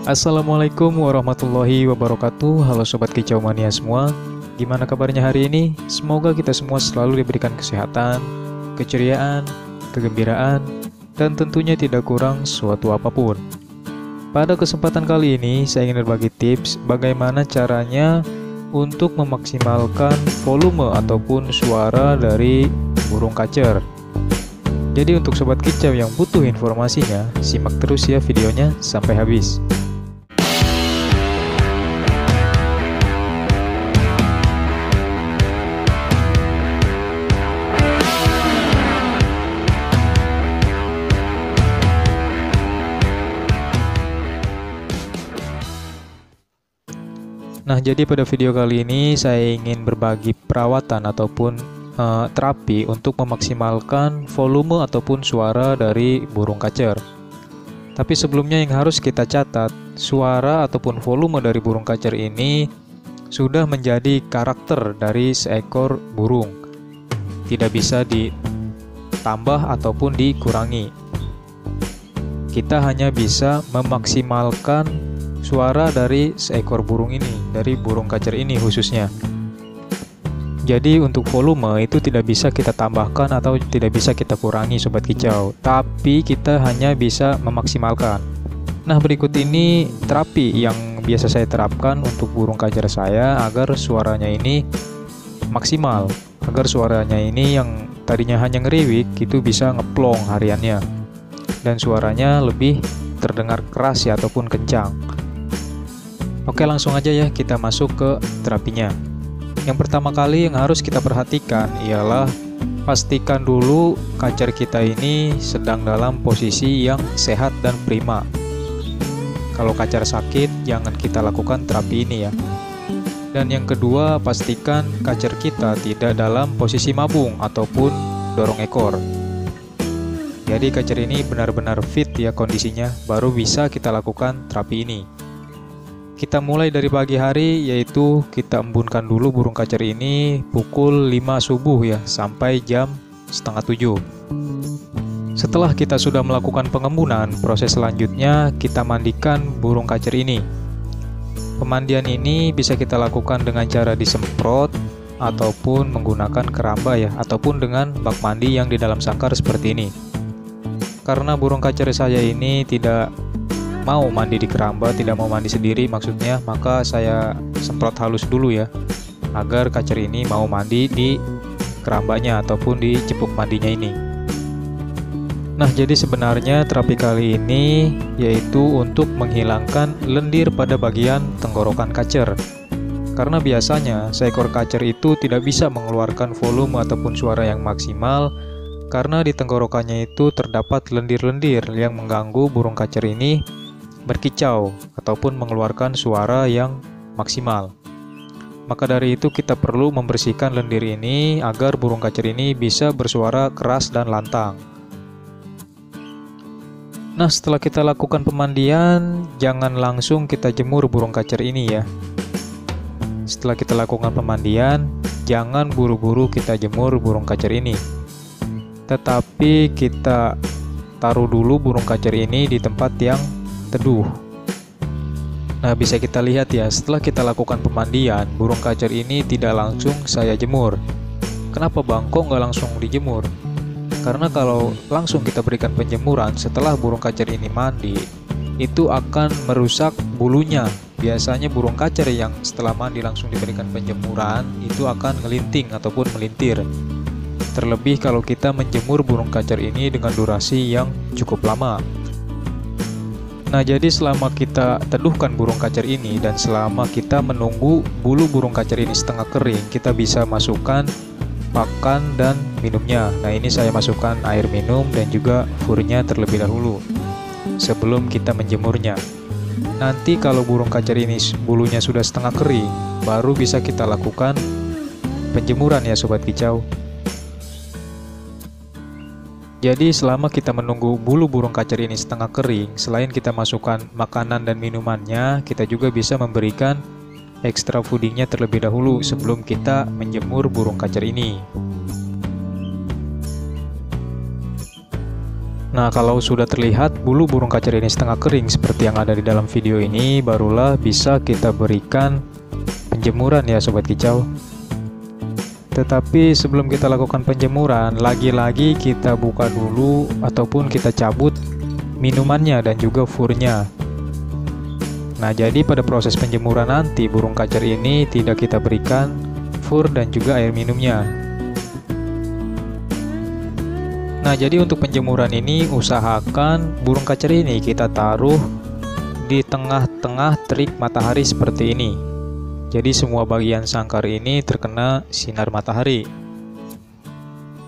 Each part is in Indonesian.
Assalamualaikum warahmatullahi wabarakatuh. Halo Sobat Kicau Mania semua. Gimana kabarnya hari ini? Semoga kita semua selalu diberikan kesehatan, keceriaan, kegembiraan, dan tentunya tidak kurang suatu apapun. Pada kesempatan kali ini, saya ingin berbagi tips bagaimana caranya untuk memaksimalkan volume ataupun suara dari burung kacer. Jadi untuk Sobat Kicau yang butuh informasinya, simak terus ya videonya sampai habis. Nah, jadi pada video kali ini saya ingin berbagi perawatan ataupun terapi untuk memaksimalkan volume ataupun suara dari burung kacer. Tapi sebelumnya yang harus kita catat, suara ataupun volume dari burung kacer ini sudah menjadi karakter dari seekor burung. Tidak bisa ditambah ataupun dikurangi. Kita hanya bisa memaksimalkan suara dari seekor burung ini, dari burung kacer ini khususnya. Jadi untuk volume itu tidak bisa kita tambahkan atau tidak bisa kita kurangi Sobat Kicau, tapi kita hanya bisa memaksimalkan. Nah, berikut ini terapi yang biasa saya terapkan untuk burung kacer saya agar suaranya ini maksimal, agar suaranya ini yang tadinya hanya ngeriwik itu bisa ngeplong hariannya dan suaranya lebih terdengar keras ya ataupun kencang. Oke, langsung aja ya kita masuk ke terapinya. Yang pertama kali yang harus kita perhatikan ialah pastikan dulu kacer kita ini sedang dalam posisi yang sehat dan prima. Kalau kacer sakit, jangan kita lakukan terapi ini ya. Dan yang kedua, pastikan kacer kita tidak dalam posisi mabung ataupun dorong ekor. Jadi kacer ini benar-benar fit ya kondisinya, baru bisa kita lakukan terapi ini. Kita mulai dari pagi hari, yaitu kita embunkan dulu burung kacer ini pukul 5 subuh ya, sampai jam setengah 7. Setelah kita sudah melakukan pengembunan, proses selanjutnya kita mandikan burung kacer ini. Pemandian ini bisa kita lakukan dengan cara disemprot, ataupun menggunakan keramba ya, ataupun dengan bak mandi yang di dalam sangkar seperti ini. Karena burung kacer saya ini tidak mau mandi di keramba, tidak mau mandi sendiri maksudnya, maka saya semprot halus dulu ya, agar kacer ini mau mandi di kerambanya ataupun di cepuk mandinya ini. Nah, jadi sebenarnya terapi kali ini yaitu untuk menghilangkan lendir pada bagian tenggorokan kacer. Karena biasanya seekor kacer itu tidak bisa mengeluarkan volume ataupun suara yang maksimal karena di tenggorokannya itu terdapat lendir-lendir yang mengganggu burung kacer ini berkicau ataupun mengeluarkan suara yang maksimal. Maka dari itu kita perlu membersihkan lendir ini agar burung kacer ini bisa bersuara keras dan lantang. Nah, setelah kita lakukan pemandian, jangan langsung kita jemur burung kacer ini ya. Setelah kita lakukan pemandian, jangan buru-buru kita jemur burung kacer ini. Tetapi kita taruh dulu burung kacer ini di tempat yang teduh. Nah, bisa kita lihat ya, setelah kita lakukan pemandian, burung kacer ini tidak langsung saya jemur. Kenapa Bang? Kok nggak langsung dijemur? Karena kalau langsung kita berikan penjemuran setelah burung kacer ini mandi, itu akan merusak bulunya. Biasanya burung kacer yang setelah mandi langsung diberikan penjemuran, itu akan ngelinting ataupun melintir. Terlebih kalau kita menjemur burung kacer ini dengan durasi yang cukup lama. Nah, jadi selama kita teduhkan burung kacer ini dan selama kita menunggu bulu burung kacer ini setengah kering, kita bisa masukkan pakan dan minumnya. Nah, ini saya masukkan air minum dan juga furnya terlebih dahulu sebelum kita menjemurnya. Nanti kalau burung kacer ini bulunya sudah setengah kering, baru bisa kita lakukan penjemuran ya Sobat Kicau. Jadi selama kita menunggu bulu burung kacer ini setengah kering, selain kita masukkan makanan dan minumannya, kita juga bisa memberikan ekstra foodingnya terlebih dahulu sebelum kita menjemur burung kacer ini. Nah, kalau sudah terlihat bulu burung kacer ini setengah kering seperti yang ada di dalam video ini, barulah bisa kita berikan penjemuran ya Sobat Kicau. Tetapi sebelum kita lakukan penjemuran, lagi-lagi kita buka dulu ataupun kita cabut minumannya dan juga furnya. Nah, jadi pada proses penjemuran nanti burung kacer ini tidak kita berikan fur dan juga air minumnya. Nah, jadi untuk penjemuran ini usahakan burung kacer ini kita taruh di tengah-tengah terik matahari seperti ini. Jadi semua bagian sangkar ini terkena sinar matahari.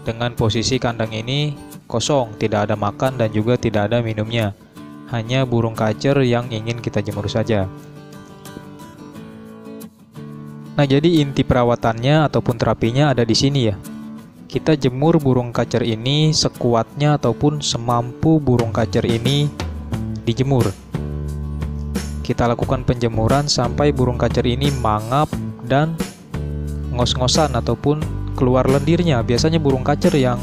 Dengan posisi kandang ini kosong, tidak ada makan dan juga tidak ada minumnya. Hanya burung kacer yang ingin kita jemur saja. Nah, jadi inti perawatannya ataupun terapinya ada di sini ya. Kita jemur burung kacer ini sekuatnya ataupun semampu burung kacer ini dijemur. Kita lakukan penjemuran sampai burung kacer ini mangap dan ngos-ngosan ataupun keluar lendirnya. Biasanya burung kacer yang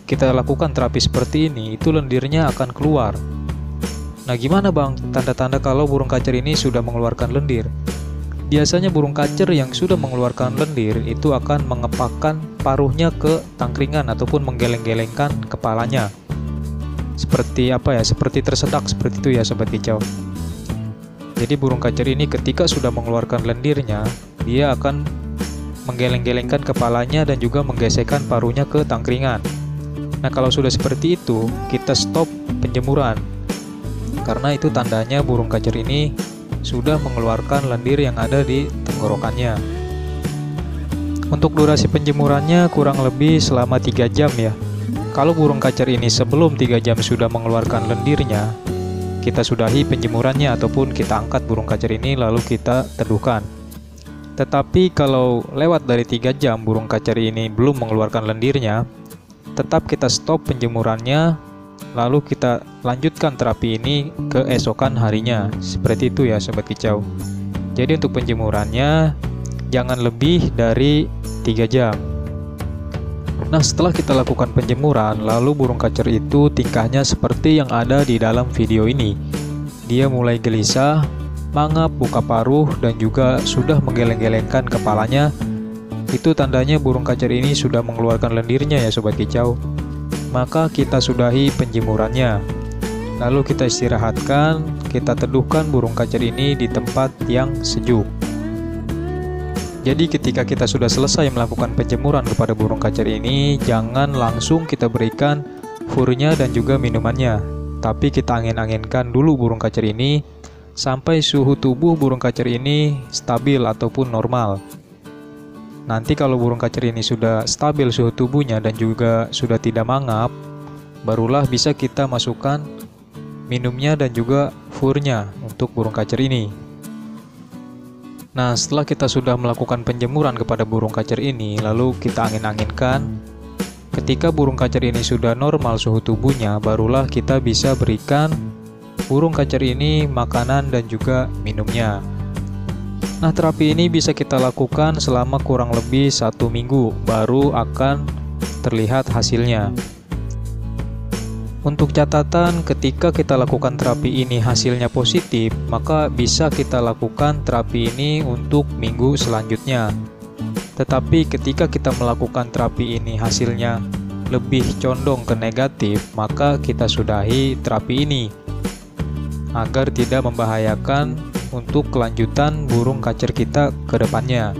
kita lakukan terapi seperti ini, itu lendirnya akan keluar. Nah, gimana Bang tanda-tanda kalau burung kacer ini sudah mengeluarkan lendir? Biasanya burung kacer yang sudah mengeluarkan lendir itu akan mengepakkan paruhnya ke tangkringan ataupun menggeleng-gelengkan kepalanya. Seperti apa ya? Seperti tersedak seperti itu ya Sobat Kicau. Jadi burung kacer ini ketika sudah mengeluarkan lendirnya, dia akan menggeleng-gelengkan kepalanya dan juga menggesekkan paruhnya ke tangkringan. Nah, kalau sudah seperti itu, kita stop penjemuran. Karena itu tandanya burung kacer ini sudah mengeluarkan lendir yang ada di tenggorokannya. Untuk durasi penjemurannya kurang lebih selama 3 jam ya. Kalau burung kacer ini sebelum 3 jam sudah mengeluarkan lendirnya, kita sudahi penjemurannya ataupun kita angkat burung kacer ini lalu kita teduhkan. Tetapi kalau lewat dari 3 jam burung kacer ini belum mengeluarkan lendirnya, tetap kita stop penjemurannya, lalu kita lanjutkan terapi ini keesokan harinya. Seperti itu ya Sobat Kicau. Jadi untuk penjemurannya jangan lebih dari 3 jam. Nah, setelah kita lakukan penjemuran, lalu burung kacer itu tingkahnya seperti yang ada di dalam video ini. Dia mulai gelisah, mangap, buka paruh, dan juga sudah menggeleng-gelengkan kepalanya. Itu tandanya burung kacer ini sudah mengeluarkan lendirnya ya Sobat Kicau. Maka kita sudahi penjemurannya. Lalu kita istirahatkan, kita teduhkan burung kacer ini di tempat yang sejuk. Jadi ketika kita sudah selesai melakukan penjemuran kepada burung kacer ini, jangan langsung kita berikan furnya dan juga minumannya. Tapi kita angin-anginkan dulu burung kacer ini sampai suhu tubuh burung kacer ini stabil ataupun normal. Nanti kalau burung kacer ini sudah stabil suhu tubuhnya dan juga sudah tidak mangap, barulah bisa kita masukkan minumnya dan juga furnya untuk burung kacer ini. Nah, setelah kita sudah melakukan penjemuran kepada burung kacer ini, lalu kita angin-anginkan. Ketika burung kacer ini sudah normal suhu tubuhnya, barulah kita bisa berikan burung kacer ini makanan dan juga minumnya. Nah, terapi ini bisa kita lakukan selama kurang lebih 1 minggu, baru akan terlihat hasilnya. Untuk catatan, ketika kita lakukan terapi ini hasilnya positif, maka bisa kita lakukan terapi ini untuk minggu selanjutnya. Tetapi ketika kita melakukan terapi ini hasilnya lebih condong ke negatif, maka kita sudahi terapi ini agar tidak membahayakan untuk kelanjutan burung kacer kita ke depannya.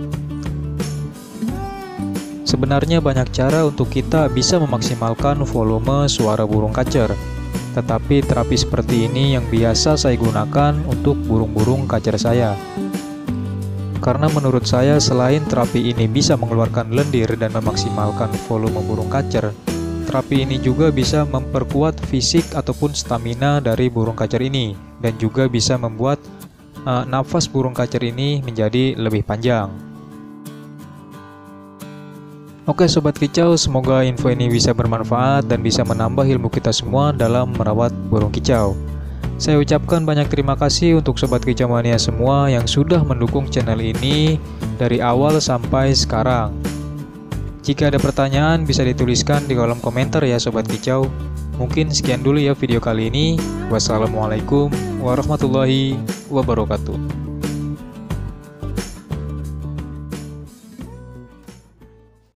Sebenarnya banyak cara untuk kita bisa memaksimalkan volume suara burung kacer. Tetapi terapi seperti ini yang biasa saya gunakan untuk burung-burung kacer saya. Karena menurut saya selain terapi ini bisa mengeluarkan lendir dan memaksimalkan volume burung kacer, terapi ini juga bisa memperkuat fisik ataupun stamina dari burung kacer ini dan juga bisa membuat nafas burung kacer ini menjadi lebih panjang. Oke Sobat Kicau, semoga info ini bisa bermanfaat dan bisa menambah ilmu kita semua dalam merawat burung kicau. Saya ucapkan banyak terima kasih untuk Sobat Kicau Mania semua yang sudah mendukung channel ini dari awal sampai sekarang. Jika ada pertanyaan bisa dituliskan di kolom komentar ya Sobat Kicau. Mungkin sekian dulu ya video kali ini. Wassalamualaikum warahmatullahi wabarakatuh.